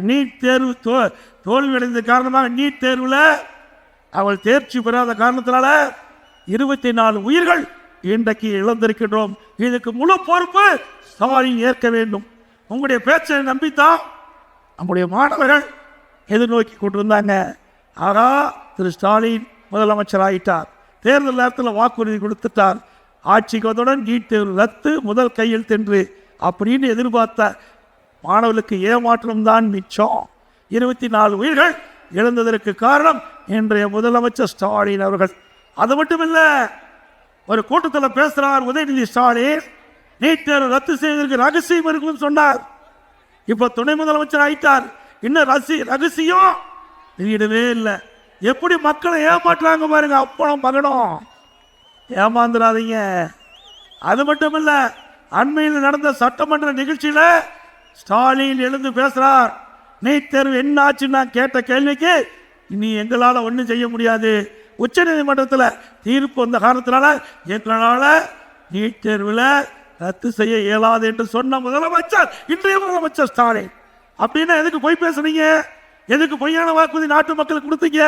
NEET தேர்வு தோல்வியடைந்த காரணமாக நீட் தேர்வில் அவள் தேர்ச்சி பெறாத காரணத்தினால 24 உயிர்கள் இன்றைக்கு இழந்திருக்கின்றோம். இதுக்கு முழு பொறுப்பு ஸ்டாலின் ஏற்க வேண்டும். உங்களுடைய பேச்சை நம்பித்தான் நம்முடைய மாணவர்கள் எதிர்நோக்கி கொண்டிருந்தாங்க. ஆகா, திரு ஸ்டாலின் முதலமைச்சர் ஆகிட்டார், தேர்தல் நேரத்தில் வாக்குறுதி கொடுத்துட்டார், ஆட்சிக்கு வந்தவுடன் நீட் தேர்வு ரத்து, முதல் கையில் தென்று அப்படின்னு எதிர்பார்த்த மாணவர்களுக்கு ஏமாற்றம் தான் மிச்சம். 24 உயிர்கள் இழந்ததற்கு காரணம் இன்றைய முதலமைச்சர் ஸ்டாலின் அவர்கள். அது மட்டும் இல்லை, ஒரு கூட்டத்தில் பேசுகிறார் உதயநிதி ஸ்டாலின், நீட் தேர்வு ரத்து செய்வதற்கு ரகசியம் இருக்குன்னு சொன்னார். இப்போ துணை முதலமைச்சர் ஆயிட்டார், இன்னும் ரகசியம் வெளியிடவே இல்லை. எப்படி மக்களை ஏமாற்றுறாங்க பாருங்க, அப்பனும் மகனும். ஏமாந்துடாதீங்க. அது மட்டும் இல்லை, அண்மையில் நடந்த சட்டமன்ற நிகழ்ச்சியில் ஸ்டாலின் எழுந்து பேசுகிறார். நீட் தேர்வு என்ன ஆச்சுன்னு நான் கேட்ட கேள்விக்கு, இனி எங்களால் ஒன்றும் செய்ய முடியாது, உச்ச நீதிமன்றத்தில் தீர்ப்பு வந்த காரணத்தினால எங்களால் நீட் தேர்வில் ரத்து செய்ய இயலாது என்று சொன்ன முதலமைச்சர் இன்றைய முதலமைச்சர் ஸ்டாலின். அப்படின்னா எதுக்கு பொய் பேசுறீங்க? எதுக்கு பொய்யான வாக்குறுதி நாட்டு மக்களுக்கு கொடுத்தீங்க?